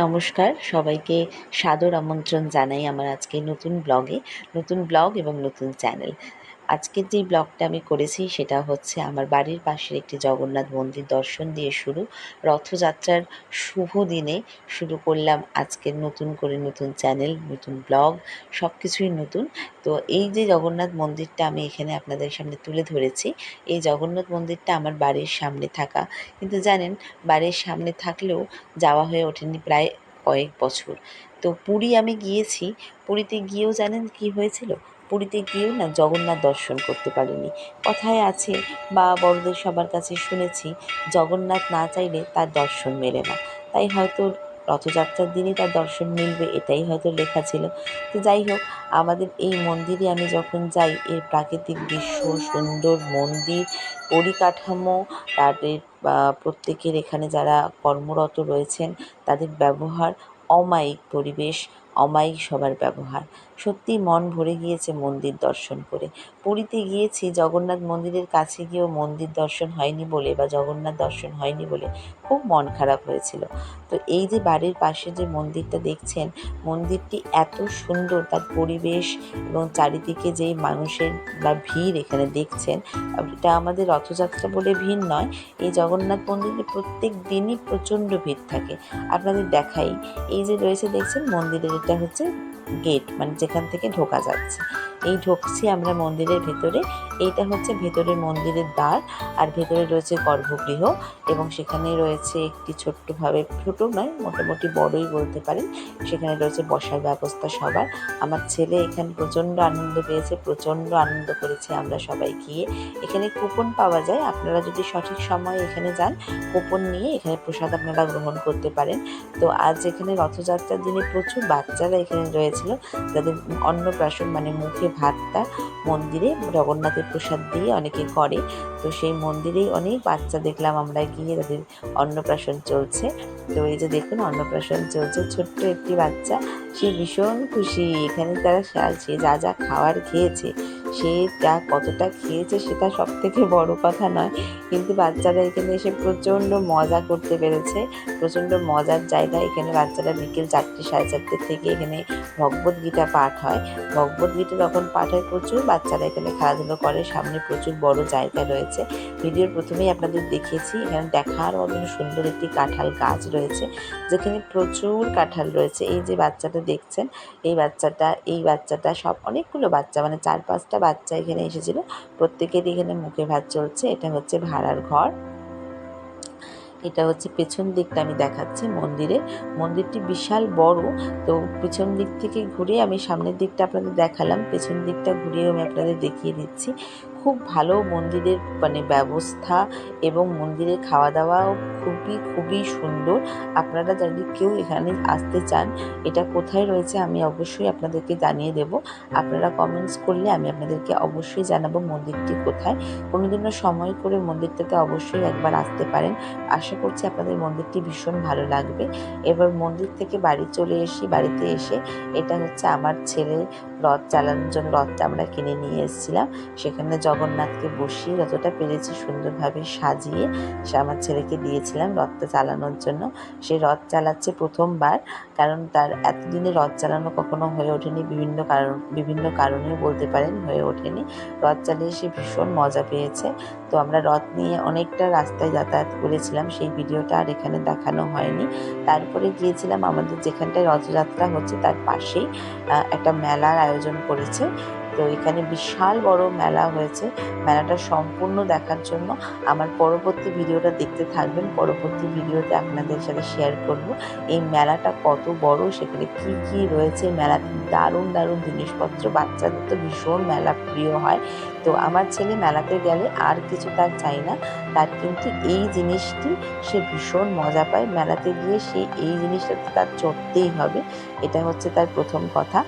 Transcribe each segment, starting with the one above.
নমস্কার, সবাইকে সাদর আমন্ত্রণ জানাই আমার আজকের নতুন ব্লগ এবং নতুন চ্যানেল। আজকের যেই ব্লগটা আমি করেছি সেটা হচ্ছে আমার বাড়ির পাশের একটি জগন্নাথ মন্দির দর্শন দিয়ে শুরু। রথযাত্রার শুভ দিনে শুরু করলাম আজকের নতুন করে নতুন চ্যানেল, নতুন ব্লগ, সব কিছুই নতুন। তো এই যে জগন্নাথ মন্দিরটা আমি এখানে আপনাদের সামনে তুলে ধরেছি, এই জগন্নাথ মন্দিরটা আমার বাড়ির সামনে থাকা। কিন্তু জানেন, বাড়ির সামনে থাকলেও যাওয়া হয়ে ওঠেনি প্রায় কয়েক বছর। তো পুরী আমি গিয়েছি, পুরীতে গিয়েও জানেন কি হয়েছিল? পুরীতে গিয়েও না জগন্নাথ দর্শন করতে পারিনি। কথায় আছে বা বড়দের সবার কাছে শুনেছি, জগন্নাথ না চাইলে তার দর্শন মেলে না। তাই হয়তো রথযাত্রার দিনই তার দর্শন মিলবে, এটাই হয়তো লেখা ছিল। তো যাই হোক, আমাদের এই মন্দিরে আমি যখন যাই, এর প্রাকৃতিক দৃশ্য, সুন্দর মন্দির, পরিকাঠামো, তাদের প্রত্যেকের এখানে যারা কর্মরত রয়েছেন তাদের ব্যবহার, অমায়িক পরিবেশ, অমায়িক সবার ব্যবহার। সত্যিই মন ভরে গিয়েছে মন্দির দর্শন করে। পুরীতে গিয়েছি, জগন্নাথ মন্দিরের কাছে গিয়েও মন্দির দর্শন হয়নি বলে বা জগন্নাথ দর্শন হয়নি বলে খুব মন খারাপ হয়েছিল। তো এই যে বাড়ির পাশে যে মন্দিরটা দেখছেন, মন্দিরটি এত সুন্দর, তার পরিবেশ এবং চারিদিকে যেই মানুষের বা ভিড় এখানে দেখছেন, এটা আমাদের রথযাত্রা বলে ভিড় নয়। এই জগন্নাথ মন্দিরে প্রত্যেক দিনই প্রচণ্ড ভিড় থাকে। আপনাদের দেখাই, এই যে রয়েছে দেখছেন মন্দিরের, এটা হচ্ছে গেট, মানে যেখান থেকে ঢোকা যাচ্ছে। এই ঢুকছি আমরা মন্দিরের ভেতরে। এইটা হচ্ছে ভেতরের মন্দিরের দ্বার, আর ভেতরে রয়েছে গর্ভগৃহ এবং সেখানে রয়েছে একটি ছোট্টভাবে, ছোটো নয় মোটামুটি বড়ই বলতে পারেন, সেখানে রয়েছে বসার ব্যবস্থা সবার। আমার ছেলে এখানে প্রচণ্ড আনন্দ পেয়েছে, প্রচণ্ড আনন্দ করেছি আমরা সবাই গিয়ে। এখানে কুপন পাওয়া যায়, আপনারা যদি সঠিক সময়ে এখানে যান, কুপন নিয়ে এখানে প্রসাদ আপনারা গ্রহণ করতে পারেন। তো আজ এখানে রথযাত্রার দিনে প্রচুর বাচ্চারা এখানে রয়েছিল, যাদের অন্নপ্রাশন মানে মুখে ভাতটা মন্দিরে জগন্নাথের প্রসাদ দিয়ে অনেকে করে। তো সেই মন্দিরেই অনেক বাচ্চা দেখলাম আমরা গিয়ে, তাদের অন্নপ্রাশন চলছে। তো এই যে দেখুন অন্নপ্রাশন চলছে, ছোট্ট একটি বাচ্চা, সে ভীষণ খুশি। এখানে তারা সে যা যা খাওয়ার খেয়েছে, সে যা কতটা খেয়েছে সেটা সব থেকে বড় কথা নয়, কিন্তু বাচ্চারা এখানে এসে প্রচণ্ড মজা করতে পেরেছে। প্রচণ্ড মজার জায়গা এখানে। বাচ্চারা বিকেল 4টে 4:30 থেকে এখানে ভগবদ্গীতা পাঠ হয়। ভগবদ্গীতা যখন পাঠ হয়, প্রচুর বাচ্চারা এখানে খেলাধুলো করে। সামনে প্রচুর বড় জায়গা রয়েছে। ভিডিওর প্রথমেই আপনাদের দেখিয়েছি, এখানে দেখার মতন সুন্দর একটি কাঁঠাল গাছ রয়েছে, যেখানে প্রচুর কাঁঠাল রয়েছে। এই যে বাচ্চাটা দেখছেন, এই বাচ্চাটা সব অনেকগুলো বাচ্চা, মানে 4-5টা বাচ্চা এখানে এসেছিল। প্রত্যেকেরই এখানে মুখে ভাত চলছে। এটা হচ্ছে ভাড়ার ঘর। এটা হচ্ছে পেছন দিকটা আমি দেখাচ্ছি মন্দিরের। মন্দিরটি বিশাল বড়। তো পেছন দিক থেকে ঘুরে আমি সামনের দিকটা আপনাদের দেখালাম, পেছন দিকটা ঘুরিয়েও আমি আপনাদের দেখিয়ে দিচ্ছি। খুব ভালো মন্দিরের মানে ব্যবস্থা, এবং মন্দিরের খাওয়া দাওয়াও খুবই সুন্দর। আপনারা যদি কেউ এখানে আসতে চান, এটা কোথায় রয়েছে আমি অবশ্যই আপনাদেরকে জানিয়ে দেব। আপনারা কমেন্টস করলে আমি আপনাদেরকে অবশ্যই জানাবো মন্দিরটি কোথায়। কোনোদিনও সময় করে মন্দিরটাতে অবশ্যই একবার আসতে পারেন। আশা করছি আপনাদের মন্দিরটি ভীষণ ভালো লাগবে। এবার মন্দির থেকে বাড়ি চলে এসি। বাড়িতে এসে এটা হচ্ছে আমার ছেলে রথ চালানোর জন্য রথটা আমরা কিনে নিয়ে এসেছিলাম। সেখানে জগন্নাথকে বসিয়ে যতটা পেরেছি সুন্দরভাবে সাজিয়ে সে আমার ছেলেকে দিয়েছিলাম রথটা চালানোর জন্য। সে রথ চালাচ্ছে প্রথমবার, কারণ তার এতদিনে রথ চালানো কখনো হয়ে ওঠেনি, বিভিন্ন কারণেও বলতে পারেন হয়ে ওঠেনি। রথ চালিয়ে সে ভীষণ মজা পেয়েছে। তো আমরা রথ নিয়ে অনেকটা রাস্তায় যাতায়াত করেছিলাম, সেই ভিডিওটা আর এখানে দেখানো হয়নি। তারপরে গিয়েছিলাম আমাদের যেখানটায় রথযাত্রা হচ্ছে তার পাশেই একটা মেলার আয়োজন করেছে। তো এখানে বিশাল বড় মেলা হয়েছে। মেলাটা সম্পূর্ণ দেখার জন্য আমার পরবর্তী ভিডিওটা দেখতে থাকবেন। পরবর্তী ভিডিওতে আপনাদের সাথে শেয়ার করব এই মেলাটা কত বড়, সেখানে কি রয়েছে। মেলাতে দারুণ জিনিসপত্র, বাচ্চাদের তো ভীষণ মেলা প্রিয় হয়। তো আমার ছেলে মেলাতে গেলে আর কিছু তার চাই না, তার কিন্তু এই জিনিসটি সে ভীষণ মজা পায়। মেলাতে গিয়ে সে এই জিনিসটাতে তার চড়তেই হবে, এটা হচ্ছে তার প্রথম কথা।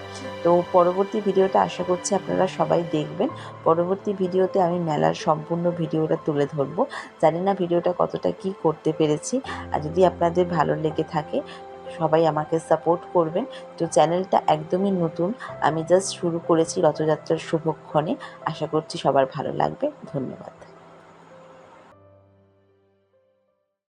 তো পরবর্তী ভিডিওটা আশা করছি আপনারা সবাই দেখবেন। পরবর্তী ভিডিওতে আমি মেলার সম্পূর্ণ ভিডিওটা তুলে ধরবো। জানি না ভিডিওটা কতটা কি করতে পেরেছি। আর যদি আপনাদের ভালো লেগে থাকে, সবাই আমাকে সাপোর্ট করবেন। তো চ্যানেলটা একদমই নতুন, আমি জাস্ট শুরু করেছি রথযাত্রার শুভক্ষণে। আশা করছি সবার ভালো লাগবে। ধন্যবাদ।